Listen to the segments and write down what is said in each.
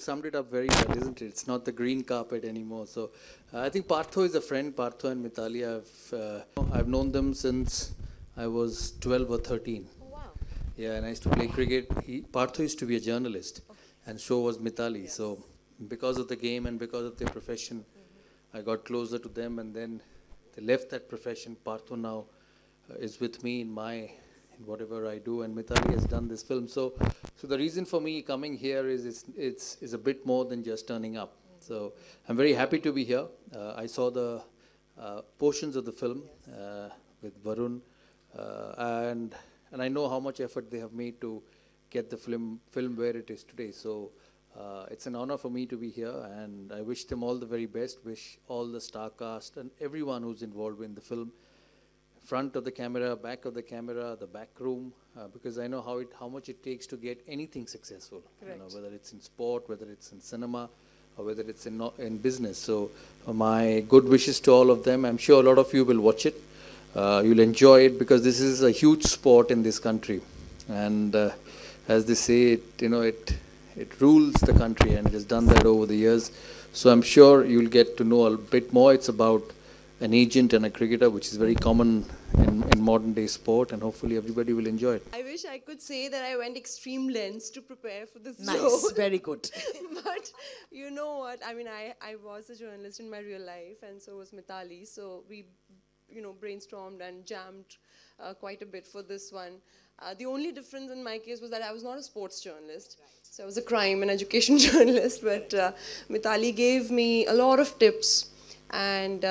summed it up very well, isn't it? It's not the green carpet anymore. So I think Partho is a friend. Partho and Mitali, I've known them since I was 12 or 13. Oh, wow. Yeah, and I used to play cricket. Partho used to be a journalist, and so was Mitali. Yes. So because of the game and because of their profession, I got closer to them, and then they left that profession. Partho now is with me in whatever I do, and Mitali has done this film. So the reason for me coming here is it's a bit more than just turning up. So I'm very happy to be here. I saw the portions of the film with Barun, and I know how much effort they have made to get the film where it is today. So it's an honor for me to be here, and I wish them all the very best. Wish all the star cast and everyone who's involved in the film, front of the camera, back of the camera, the back room, because I know how much it takes to get anything successful. You know, whether it's in sport, whether it's in cinema, or whether it's in business. So my good wishes to all of them. I'm sure a lot of you will watch it. You'll enjoy it because this is a huge sport in this country, and as they say, it rules the country, and it has done that over the years. So I'm sure you'll get to know a bit more. It's about an agent and a cricketer, which is very common in modern day sport, and hopefully everybody will enjoy it. I wish I could say that I went extreme lengths to prepare for this Nice, show. very good. But you know what? I mean, I was a journalist in my real life, and so was Mitali. So we, brainstormed and jammed quite a bit for this one. The only difference in my case was that I was not a sports journalist. Right. So I was a crime and education journalist. But Mitali gave me a lot of tips and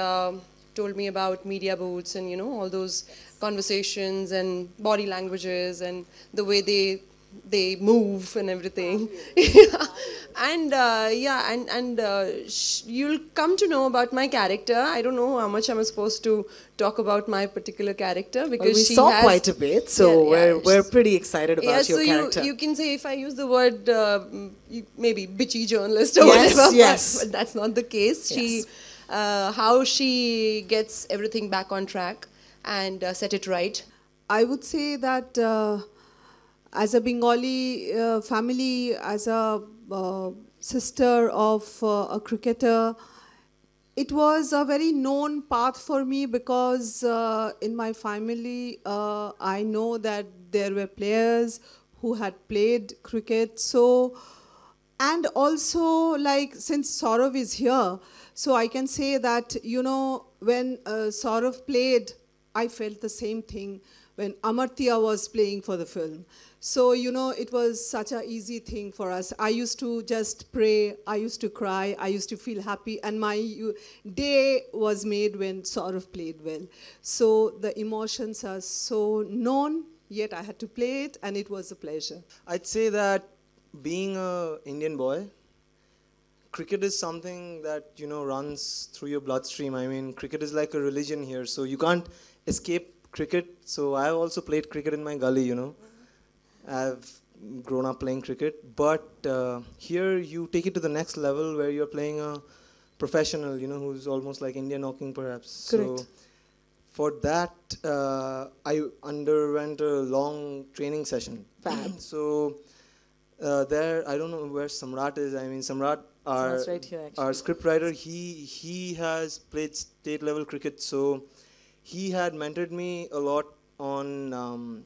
told me about media booths and, all those conversations and body languages and the way they move and everything. You'll come to know about my character. I don't know how much I'm supposed to talk about my particular character because we saw quite a bit, so we're pretty excited about your character. You can say if I use the word maybe bitchy journalist or whatever, but that's not the case. Yes. How she gets everything back on track and set it right. I would say that as a Bengali family, as a sister of a cricketer, it was a very known path for me because in my family, I know that there were players who had played cricket. So, and also since Sourav is here, so I can say that, when Sourav played, I felt the same thing when Amartya was playing for the film. So, it was such an easy thing for us. I used to just pray, I used to cry, I used to feel happy, and my day was made when Sourav played well. So the emotions are so known, yet I had to play it, and it was a pleasure. I'd say that being an Indian boy, cricket is something that, runs through your bloodstream. I mean, cricket is like a religion here, so you can't escape cricket. So I've also played cricket in my gully, I've grown up playing cricket, but here you take it to the next level where you're playing a professional, who's almost like India knocking perhaps. Correct. So for that, I underwent a long training session. Fab. So there, I don't know where Samrat is. I mean, Samrat, Right here, our scriptwriter, he has played state level cricket, so he had mentored me a lot on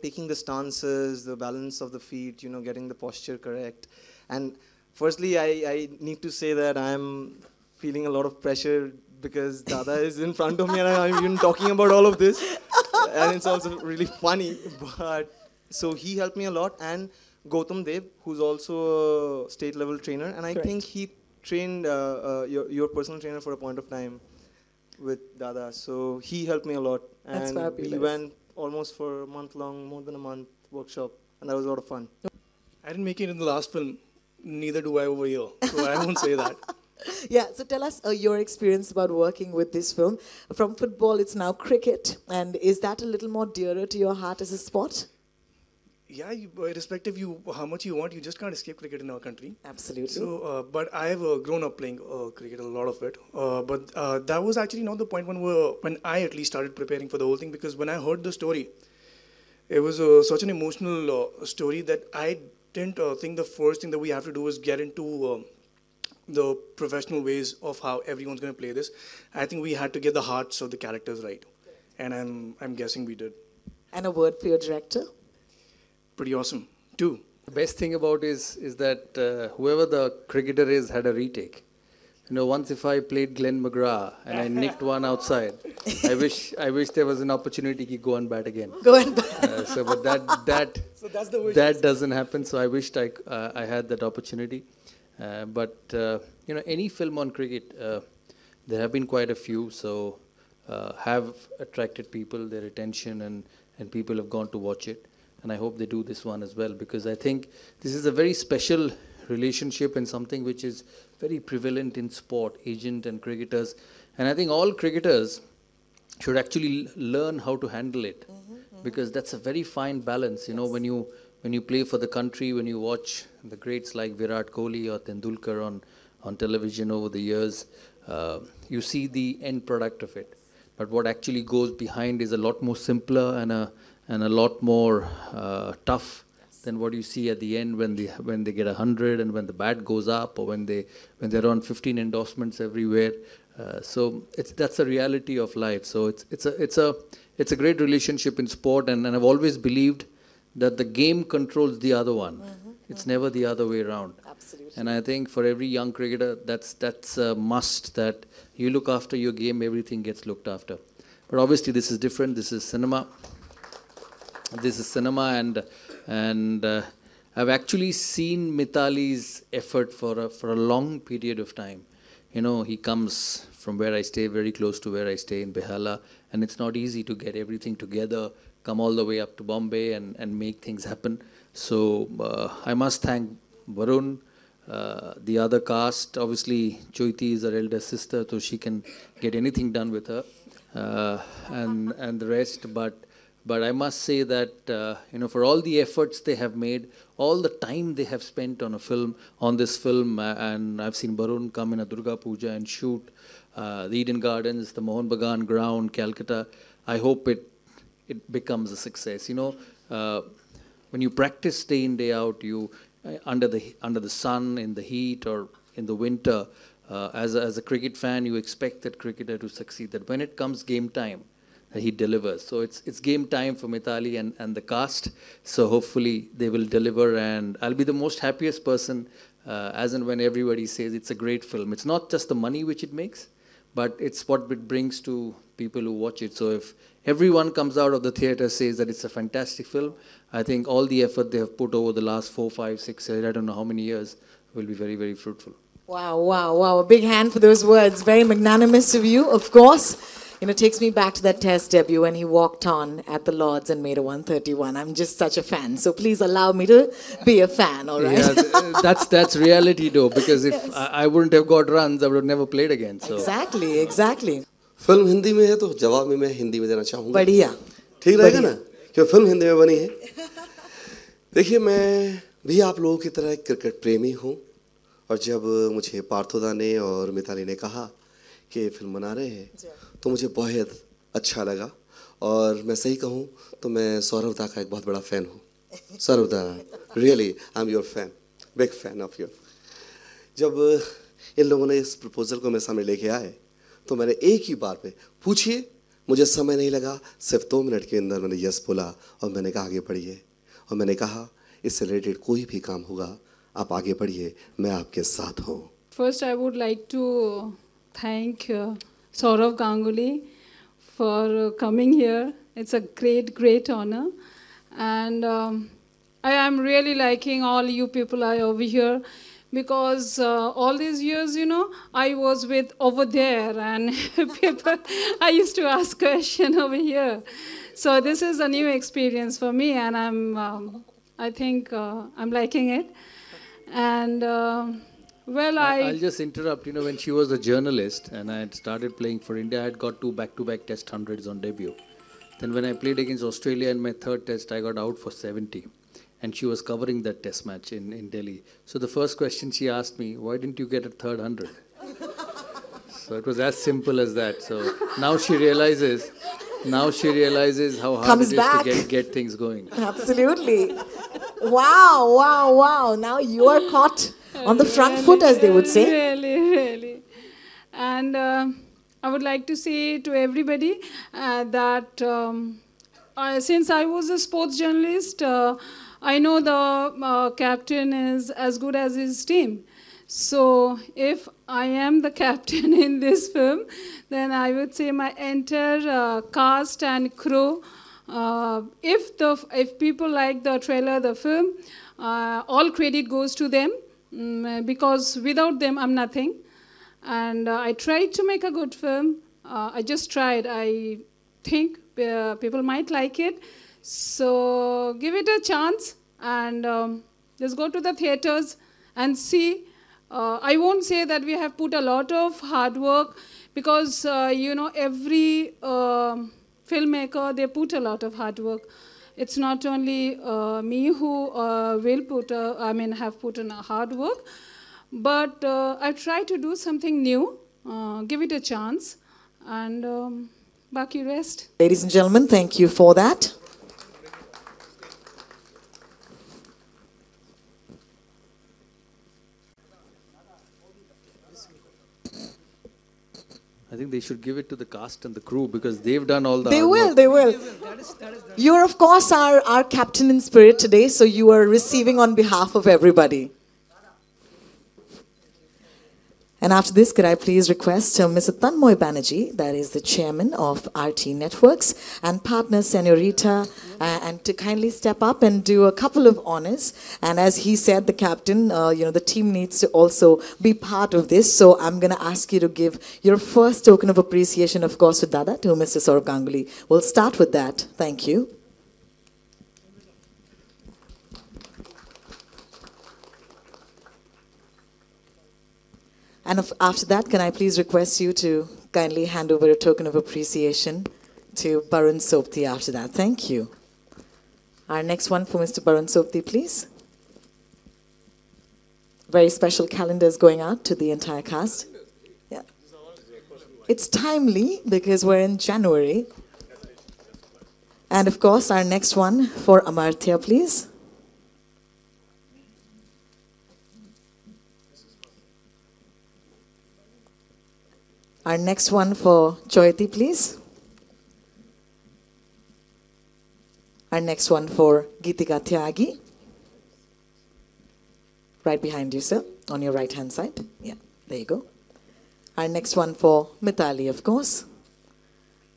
taking the stances, the balance of the feet, getting the posture correct. And firstly, I need to say that I'm feeling a lot of pressure because Dada is in front of me and I'm even talking about all of this, and it's also really funny. But so he helped me a lot, and Gautam Dev, who's also a state level trainer, and I think he trained your personal trainer for a point of time with Dada. So he helped me a lot, and we went almost for a month long, more than a month workshop, and that was a lot of fun. I didn't make it in the last film, neither do I over here, so I won't say that. Yeah, so tell us your experience about working with this film. From football, it's now cricket, and is that a little more dearer to your heart as a sport? Yeah, irrespective how much you want, you just can't escape cricket in our country. Absolutely. So, but I have grown up playing cricket, a lot of it. But that was actually not the point when I at least started preparing for the whole thing, because when I heard the story, it was such an emotional story that I didn't think the first thing that we have to do is get into the professional ways of how everyone's going to play this. I think we had to get the hearts of the characters right, and I'm guessing we did. And a word for your director? Pretty awesome, too. The best thing about is that whoever the cricketer is had a retake. You know, once if I played Glenn McGrath and I nicked one outside, I wish there was an opportunity to go and bat again. Go and bat. But that doesn't happen. So I wished I had that opportunity. But you know, any film on cricket, there have been quite a few. So have attracted people, their attention, and people have gone to watch it. And I hope they do this one as well, because I think this is a very special relationship and something which is very prevalent in sport, agent and cricketers. And I think all cricketers should actually learn how to handle it, because that's a very fine balance. You know, when you play for the country, when you watch the greats like Virat Kohli or Tendulkar on television over the years, you see the end product of it. But what actually goes behind is a lot more simpler and a lot more tough than what you see at the end when they get 100 and when the bat goes up, or when they're on 15 endorsements everywhere. So that's a reality of life. So it's a great relationship in sport, and I've always believed that the game controls the other one. It's never the other way around. Absolutely. And I think for every young cricketer, that's a must, that you look after your game, everything gets looked after. But obviously this is different. This is cinema. And I've actually seen Mitali's effort for a long period of time. You know, he comes from where I stay, very close to where I stay in Behala, and it's not easy to get everything together, come all the way up to Bombay and make things happen. So I must thank Barun, the other cast. Obviously, Choiti is her elder sister, so she can get anything done with her, and the rest. But I must say that, you know, for all the efforts they have made, all the time they have spent on this film, and I've seen Barun come in a Durga Puja and shoot the Eden Gardens, the Mohan Bagan ground, Calcutta. I hope it becomes a success. You know, when you practice day in, day out, you under the sun, in the heat, or in the winter, as a cricket fan, you expect that cricketer to succeed. That when it comes game time, he delivers. So it's game time for Mitali and the cast. So hopefully they will deliver, and I'll be the most happiest person as and when everybody says it's a great film. It's not just the money which it makes, but it's what it brings to people who watch it. So if everyone comes out of the theatre says that it's a fantastic film, I think all the effort they have put over the last 4, 5, 6, I don't know how many years, will be very, very fruitful. Wow, wow, wow. A big hand for those words. Very magnanimous of you, of course. You know, it takes me back to that Test debut when he walked on at the Lords and made a 131. I'm just such a fan. So please allow me to be a fan, all right? Yeah, that's reality though, because if I wouldn't have got runs, I would have never played again. So. Exactly, exactly. Film Hindi में है तो जवाब में मैं हिंदी में देना चाहूँगा। बढ़िया। ठीक रहेगा ना? क्योंकि फिल्म हिंदी में बनी है। देखिए, मैं भी आप लोगों की तरह एक क्रिकेट प्रेमी हूँ, और जब मुझे पार्थोदा ने और मिताली ने कहा कि फिल्म बना रहे हैं, तो मुझे बहुत अच्छा लगा। और मैं सही कहूँ तो मैं सौरभ दा का एक बहुत बड़ा फ़ैन हूँ। सौरभ दा, really I am your fan, big fan of you. जब इन लोगों ने इस प्रपोजल को मेरे सामने लेके आए, तो मैंने एक ही बार में पूछिए, मुझे समय नहीं लगा, सिर्फ 2 मिनट के अंदर मैंने यस बोला, और मैंने कहा आगे बढ़िए। और मैंने कहा इससे रिलेटेड कोई भी काम होगा, आप आगे बढ़िए, मैं आपके साथ हूँ। First, I would like to thank Sourav Ganguly for coming here. It's a great, great honor. And I am really liking all you people are over here, because all these years, you know, I was with over there, and people, I used to ask questions over here. So this is a new experience for me, and I think I'm liking it. And well, I'll just interrupt. You know, when she was a journalist and I had started playing for India, I had got 2 back-to-back Test 100s on debut. Then when I played against Australia in my 3rd Test, I got out for 70. And she was covering that Test match in Delhi. So the first question she asked me, why didn't you get a 3rd 100? So it was as simple as that. So now she realizes how hard it is to get things going. Absolutely. Wow, wow, wow. Now you are caught on the front foot, as they would say. Really. And I would like to say to everybody that since I was a sports journalist, I know the captain is as good as his team. So if I am the captain in this film, then I would say my entire cast and crew, if people like the trailer, the film, all credit goes to them, because without them I'm nothing. And I tried to make a good film. I just tried. I think people might like it. So give it a chance and just go to the theaters and see. I won't say that we have put a lot of hard work, because every filmmaker, they put a lot of hard work. It's not only me who have put in a hard work, but I try to do something new, give it a chance, and baki rest. Ladies and gentlemen, thank you for that. I think they should give it to the cast and the crew because they've done all the They hard will, work. they will. You're, of course, our captain in spirit today, so you are receiving on behalf of everybody. And after this, could I please request Mr. Tanmoy Banerjee, that is the chairman of RT Networks, and partner Senorita, and to kindly step up and do a couple of honors. And as he said, the captain, the team needs to also be part of this. So I'm going to ask you to give your first token of appreciation, of course, to Dada, to Mr. Sourav Ganguly. We'll start with that. Thank you. And after that, can I please request you to kindly hand over a token of appreciation to Barun Sobti after that. Thank you. Our next one for Mr. Barun Sobti, please. Very special calendar is going out to the entire cast. Yeah. It's timely because we're in January. And of course, our next one for Amartya, please. Our next one for Joyati, please. Our next one for Geetika Tyagi. Right behind you, sir, on your right-hand side. Yeah, there you go. Our next one for Mitali, of course.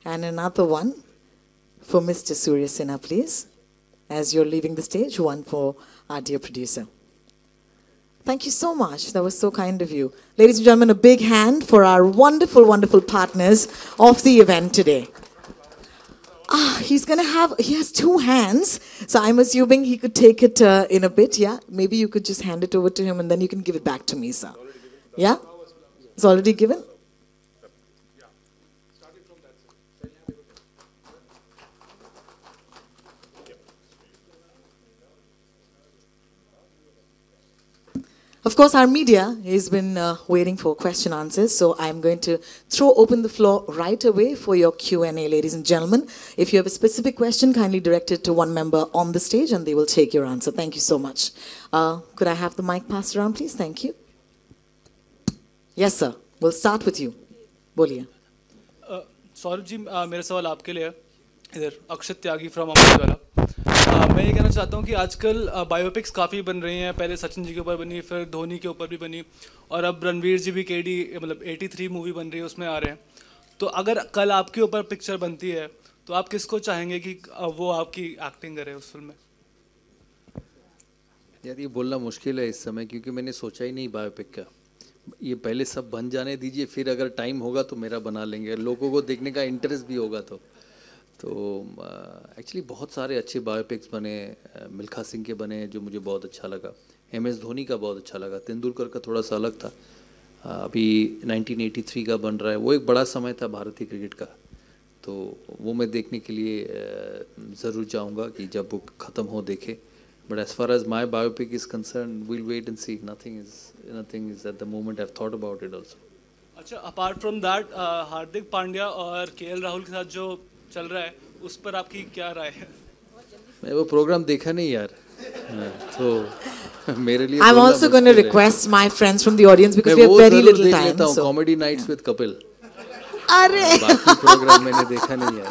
And another one for Mr. Surya Sinha, please. As you're leaving the stage, one for our dear producer. Thank you so much. That was so kind of you. Ladies and gentlemen, a big hand for our wonderful, wonderful partners of the event today. He has two hands, so I'm assuming he could take it in a bit, yeah? Maybe you could just hand it over to him and then you can give it back to me, sir. Yeah? It's already given? Of course, our media has been waiting for question answers, so I'm going to throw open the floor right away for your Q&A, ladies and gentlemen. If you have a specific question, kindly direct it to one member on the stage and they will take your answer. Thank you so much. Could I have the mic passed around, please? Thank you. Yes, sir. We'll start with you. Boliye. Saurabh ji मेरा सवाल आपके लिए है इधर अक्षत त्यागी from अमृतवाला मैं ये कहना चाहता हूँ कि आजकल बायोपिक्स काफ़ी बन रही हैं पहले सचिन जी के ऊपर बनी फिर धोनी के ऊपर भी बनी और अब रणवीर जी भी केडी मतलब 83 मूवी बन रही है उसमें आ रहे हैं तो अगर कल आपके ऊपर पिक्चर बनती है तो आप किसको चाहेंगे कि वो आपकी एक्टिंग करे उस फिल्म में यार ये बोलना मुश्किल है इस समय क्योंकि मैंने सोचा ही नहीं बायोपिक का ये पहले सब बन जाने दीजिए फिर अगर टाइम होगा तो मेरा बना लेंगे लोगों को देखने का इंटरेस्ट भी होगा तो एक्चुअली बहुत सारे अच्छे बायोपिक्स बने मिल्खा सिंह के बने जो मुझे बहुत अच्छा लगा MS धोनी का बहुत अच्छा लगा तेंदुलकर का थोड़ा सा अलग था अभी 1983 का बन रहा है वो एक बड़ा समय था भारतीय क्रिकेट का तो वो मैं देखने के लिए ज़रूर चाहूँगा कि जब वो ख़त्म हो देखे But as far as my biopic is concerned, we'll wait and see. Nothing is at the moment. I've thought about it also. अच्छा, apart from that, Hardik Pandya और KL राहुल के साथ जो चल रहा है, उस पर आपकी क्या राय है? मैं वो प्रोग्राम देखा नहीं यार. तो मेरे लिए I'm बोलना also going to मुश्किल है। request my friends from the audience because मैं we have वो very जरूर little देख time. लेता हूँ, So. Comedy nights with Kapil. अरे बाकी प्रोग्राम मैंने देखा नहीं है।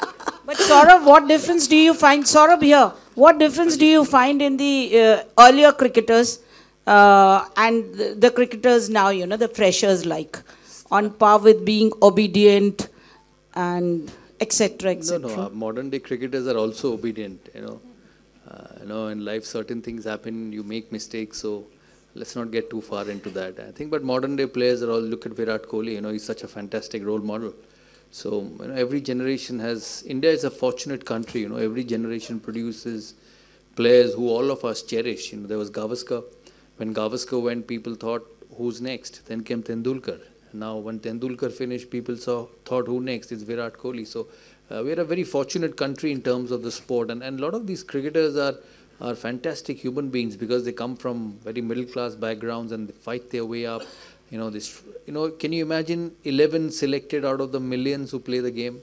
But Saurav, what difference do you find, Saurav here, what difference do you find in the earlier cricketers and the cricketers now, you know, the freshers like, on par with being obedient and etc. No, etc. no. Modern day cricketers are also obedient. In life certain things happen. You make mistakes. So let's not get too far into that. I think, but modern day players are all look at Virat Kohli. He's such a fantastic role model. So every generation has. India is a fortunate country. Every generation produces players who all of us cherish. There was Gavaskar. When Gavaskar went, people thought, who's next? Then came Tendulkar. Now, when Tendulkar finished, people thought, who next? It's Virat Kohli. So, we're a very fortunate country in terms of the sport. And a lot of these cricketers are fantastic human beings because they come from very middle-class backgrounds and they fight their way up. Can you imagine 11 selected out of the millions who play the game?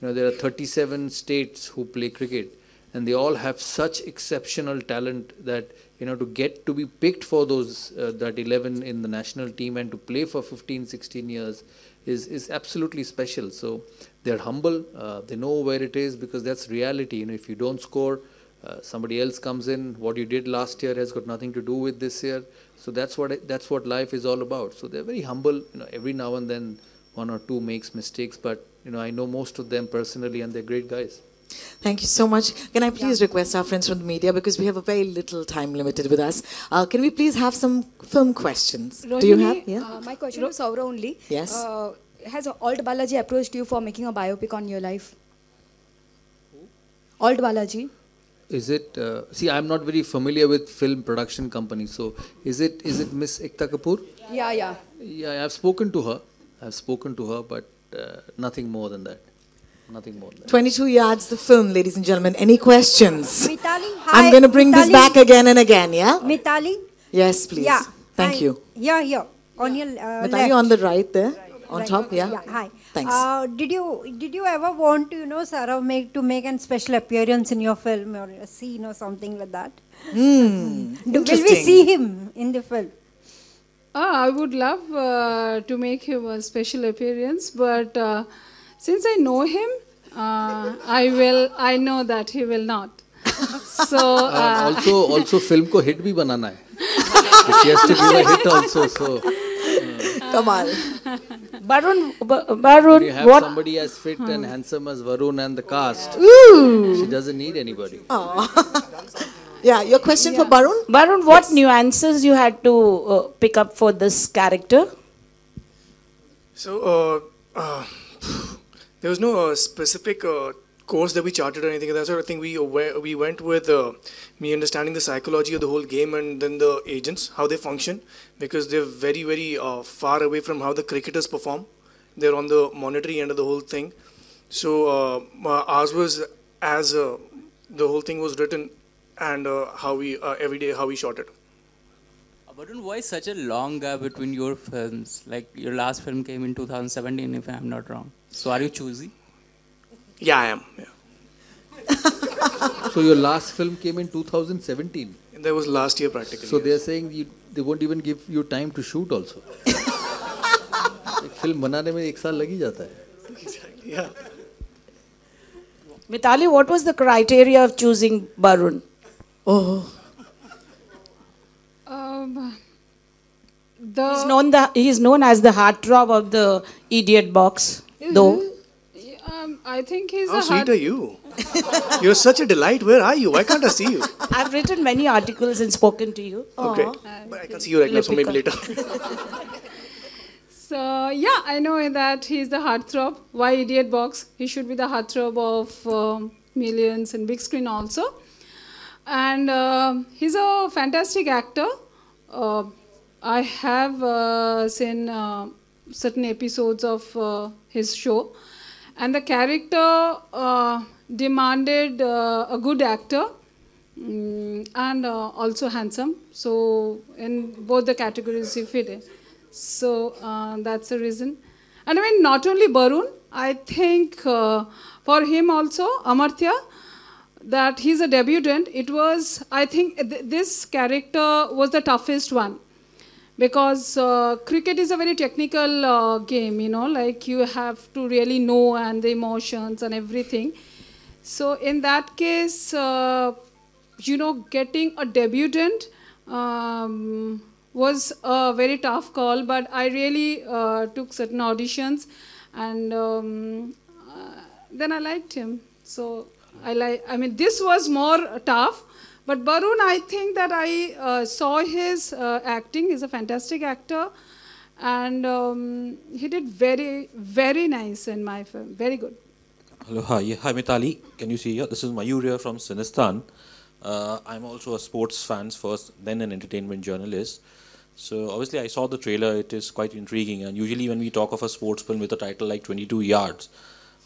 There are 37 states who play cricket. And they all have such exceptional talent that to get to be picked for those that 11 in the national team and to play for 15-16 years is absolutely special. So they're humble, they know where it is because that's reality. If you don't score, somebody else comes in. What you did last year has got nothing to do with this year. So that's what life is all about. So they're very humble. Every now and then one or two makes mistakes, but I know most of them personally and they're great guys. Thank you so much. Can I please request our friends from the media, because we have a very little time limited with us. Can we please have some film questions? Rohini, do you have? Yeah. My question is Saurav only. Yes. Has Alt Balaji approached you for making a biopic on your life? Alt Balaji. Is it? See, I'm not very familiar with film production companies. So, is it Miss Ekta Kapoor? Yeah. Yeah, I've spoken to her, but nothing more than that. Nothing more than that. 22 Yards, the film, ladies and gentlemen. Any questions? Mitali, hi. I'm going to bring this Mitali. back again and again, yeah? Mitali? Yes, please. Yeah. Thank Hi. you. Yeah. On your Mitali, left. on the right there, on Right. top, yeah? Hi. Thanks. Did you ever want to, Saurav, to make a special appearance in your film or a scene or something like that? Will we see him in the film? I would love to make him a special appearance, but since I know him, I know that he will not. So also film ko hit bhi banana hai. He has to give a hit also. So come on. Barun, when you have what? somebody as fit and handsome as Varun and the cast, she doesn't need anybody. Yeah, your question for Barun? Barun, what nuances you had to pick up for this character? So, there was no specific course that we charted or anything like that. So I think we went with me understanding the psychology of the whole game and then the agents, how they function, because they're very, very far away from how the cricketers perform. They're on the monetary end of the whole thing. So ours was as the whole thing was written and how we every day how we shot it. Barun, why such a long gap between your films? Like your last film came in 2017, if I'm not wrong. So are you choosy? Yeah, I am. Yeah. So your last film came in 2017. And that was last year practically. So they are saying they won't even give you time to shoot also. एक film बनाने में 1 साल लग ही जाता है. Yeah. Mitali, what was the criteria of choosing Barun? He's known as the heartthrob of the idiot box, though. I think he's How sweet are you? You're such a delight. Where are you? Why can't I see you? I've written many articles and spoken to you. Okay. But I can see you right now, so maybe later. So yeah, I know that he's the heartthrob. Why idiot box? He should be the heartthrob of millions and big screen also. And he's a fantastic actor. I have seen certain episodes of his show, and the character demanded a good actor and also handsome. So in both the categories he fit in. So that's the reason. And I mean, not only Barun, I think for him also, Amartya, that he's a debutant, it was, I think, this character was the toughest one. Because cricket is a very technical game, you know, like you have to really know and the emotions and everything. So in that case, you know, getting a debutant was a very tough call, but I really took certain auditions, and then I liked him. So I mean, this was more tough. But Barun, I think that I saw his acting. He's a fantastic actor. And he did very, very nice in my film. Very good. Hello, hi. Hi, Mitali. Can you see here? This is Mayur here from Sinistan. I'm also a sports fan first, then an entertainment journalist. So obviously I saw the trailer. It is quite intriguing. And usually when we talk of a sports film with a title like 22 Yards,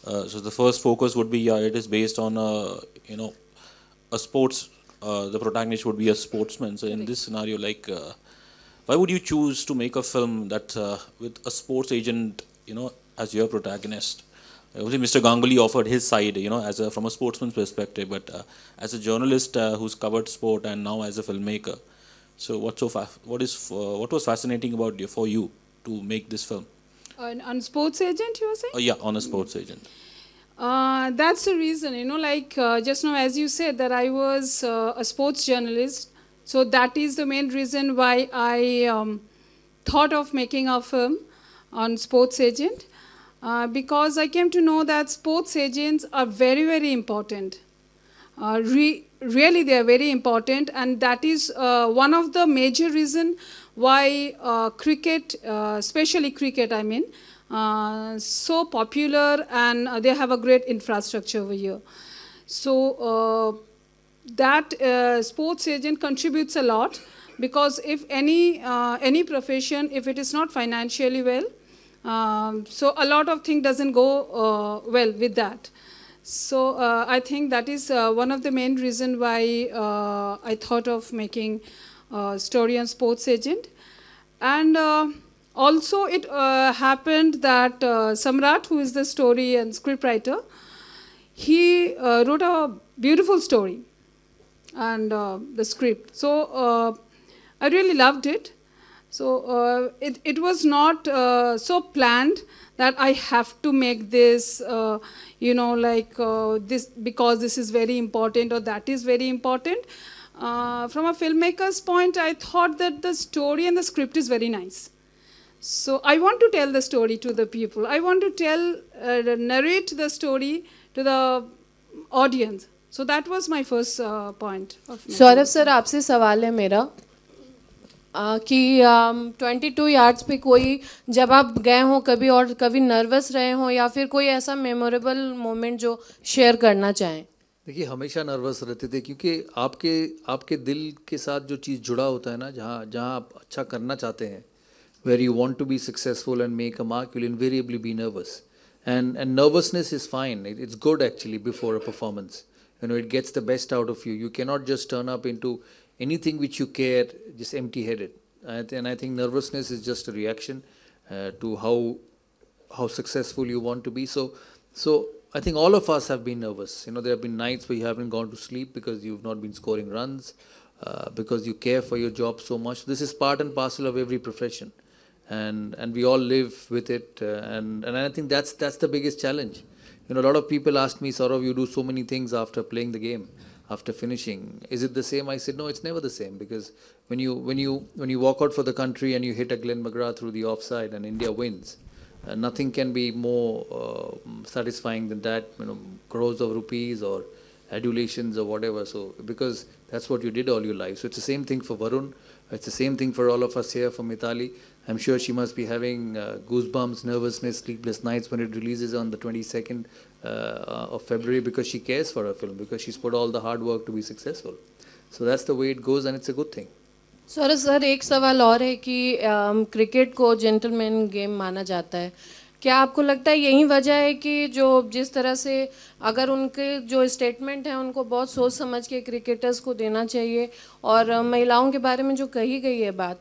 so the first focus would be, it is based on a sports. The protagonist would be a sportsman. So in this scenario, like, why would you choose to make a film that with a sports agent, as your protagonist? Obviously, Mr. Ganguly offered his side, from a sportsman's perspective, but as a journalist who's covered sport and now as a filmmaker. So what was fascinating about for you to make this film? On sports agent, you were saying? Yeah, on a sports agent. That's the reason, just now as you said that I was a sports journalist. So that is the main reason why I thought of making a film on sports agent. Because I came to know that sports agents are very, very important. Really, they are very important. And that is one of the major reasons why cricket, especially cricket, I mean, so popular, and they have a great infrastructure over here. So that sports agent contributes a lot, because if any profession, if it is not financially well, so a lot of things doesn't go well with that. So I think that is one of the main reasons why I thought of making a story on sports agent. And also, it happened that Samrat, who is the story and scriptwriter, he wrote a beautiful story and the script. So I really loved it. So it was not so planned that I have to make this, this because this is very important or that is very important. From a filmmaker's point, I thought that the story and the script is very nice. So I want to tell the story to the people. I want to narrate the story to the audience. So that was my first point. Saurabh sir, आपसे सवाल है मेरा कि 22 yards पे कोई, जब आप गए हो कभी और कभी नर्वस रहे हो, या फिर कोई ऐसा मेमोरेबल मोमेंट जो शेयर करना चाहें? देखिए, हमेशा नर्वस रहते थे, क्योंकि आपके दिल के साथ जो चीज़ जुड़ा होता है ना, जहाँ आप अच्छा करना चाहते हैं, where you want to be successful and make a mark, you'll invariably be nervous. And nervousness is fine. It's good actually before a performance. It gets the best out of you. You cannot just turn up into anything which you care, just empty-headed. And I think nervousness is just a reaction to how successful you want to be. So I think all of us have been nervous. There have been nights where you haven't gone to sleep because you've not been scoring runs, because you care for your job so much. This is part and parcel of every profession. And we all live with it, and I think that's the biggest challenge. A lot of people ask me, Sourav, you do so many things after playing the game, after finishing. Is it the same? I said, no, it's never the same, because when you walk out for the country and you hit a Glenn McGrath through the offside and India wins, nothing can be more satisfying than that. Crores of rupees or adulations or whatever. So because that's what you did all your life. So it's the same thing for Varun. It's the same thing for all of us here, for Mitali. I'm sure she must be having goosebumps, nervousness, sleepless nights when it releases on the 22nd of February, because she cares for her film, because she's put all the hard work to be successful. So that's the way it goes, and it's a good thing. Saurabh sir, एक सवाल और है कि cricket को gentleman game माना जाता है. क्या आपको लगता है यही वजह है कि जो जिस तरह से अगर उनके जो स्टेटमेंट हैं उनको बहुत सोच समझ के क्रिकेटर्स को देना चाहिए, और महिलाओं के बारे में जो कही गई है बात,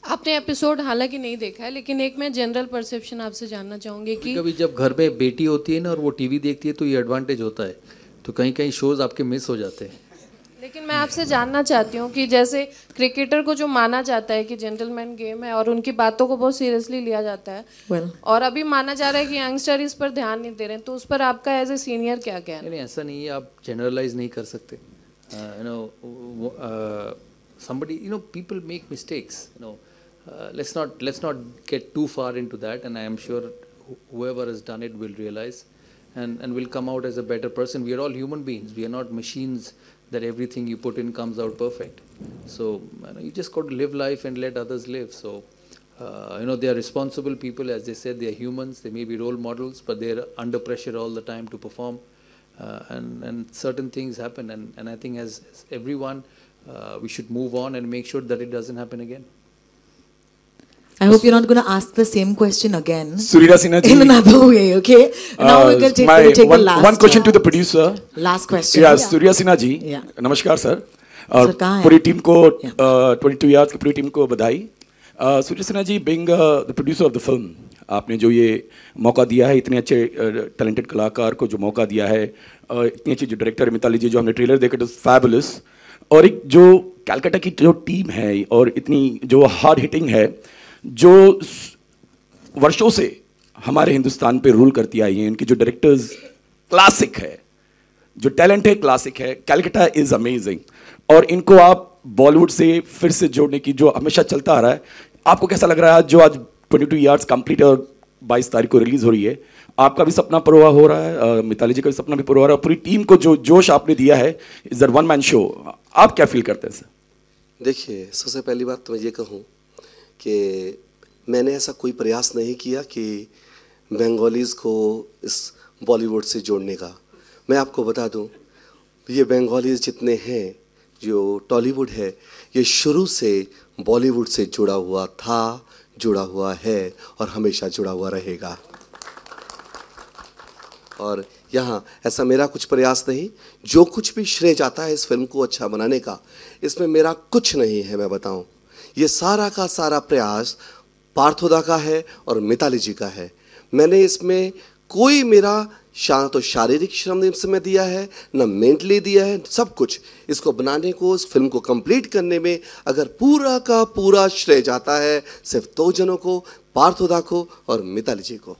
आपने एपिसोड हालांकि नहीं देखा है, लेकिन एक मैं जनरल परसेप्शन आपसे जानना चाहूँगी कि कभी जब घर में बेटी होती है ना और वो टीवी देखती है तो ये एडवांटेज होता है. तो कहीं कहीं शोज़ आपके मिस हो जाते हैं। लेकिन मैं आपसे जानना चाहती हूँ कि जैसे क्रिकेटर को जो माना जाता है कि जेंटलमैन गेम है और उनकी बातों को बहुत सीरियसली लिया जाता है और अभी माना जा रहा है कि यंगस्टर इस पर ध्यान नहीं दे रहे हैं, तो उस पर आपका एज ए सीनियर क्या कहना है? नहीं, ऐसा नहीं है, आप जनरलाइज नहीं कर सकते। somebody, people make mistakes, let's not get too far into that, and I am sure whoever has done it will realize and will come out as a better person. We are all human beings, we are not machines that everything you put in comes out perfect. So you just got to live life and let others live. So they are responsible people, as they said, they are humans, they may be role models, but they are under pressure all the time to perform, and certain things happen, and I think as everyone we should move on and make sure that it doesn't happen again. I hope you're not going to ask the same question again. Surya Sinha ji. In another way, okay? Now we will take the last. One question to the producer. Last question. Yeah, Surya Sinha ji. Yeah. नमस्कार sir. और पूरी team को 22 yards की पूरी team को बधाई. Surya Sinha ji, being the producer of the film, आपने जो ये मौका दिया है, इतने अच्छे टैलेंटेड कलाकार को जो मौका दिया है, इतनी अच्छी जो डायरेक्टर मिताली जी, जो हमने ट्रेलर देखा, इट वाज फैबुलस. और एक जो कलकत्ता की जो टीम है और इतनी जो हार्ड हिटिंग है, जो वर्षों से हमारे हिंदुस्तान पे रूल करती आई हैं, इनकी जो डायरेक्टर्स क्लासिक है, जो टैलेंट है क्लासिक है. Calcutta is amazing. और इनको आप बॉलीवुड से फिर से जोड़ने की जो हमेशा चलता आ रहा है, आपको कैसा लग रहा है जो आज 22 yards कंप्लीट है और 22 तारीख को रिलीज हो रही है? आपका भी सपना पूरा हो रहा है, मिताली जी का भी सपना भी पूरा हो रहा है, पूरी टीम को जो जोश आपने दिया है, is that one man show. आप क्या फील करते हैं सर? देखिए, सबसे पहली बात तो मैं ये कहूँ कि मैंने ऐसा कोई प्रयास नहीं किया कि बंगालीज़ को इस बॉलीवुड से जोड़ने का. मैं आपको बता दूं, ये बंगालीज़ जितने हैं, जो टॉलीवुड है, ये शुरू से बॉलीवुड से जुड़ा हुआ था, जुड़ा हुआ है और हमेशा जुड़ा हुआ रहेगा. और यहाँ ऐसा मेरा कुछ प्रयास नहीं, जो कुछ भी श्रेय जाता है इस फिल्म को अच्छा बनाने का, इसमें मेरा कुछ नहीं है. मैं बताऊं, ये सारा का सारा प्रयास पार्थोदा का है और मिताली जी का है. मैंने इसमें कोई मेरा तो शारीरिक श्रम इसमें दिया है, न मेंटली दिया है. सब कुछ इसको बनाने को, इस फिल्म को कंप्लीट करने में अगर पूरा का पूरा श्रेय जाता है सिर्फ 2 जनों को, पार्थोदा को और मिताली जी को.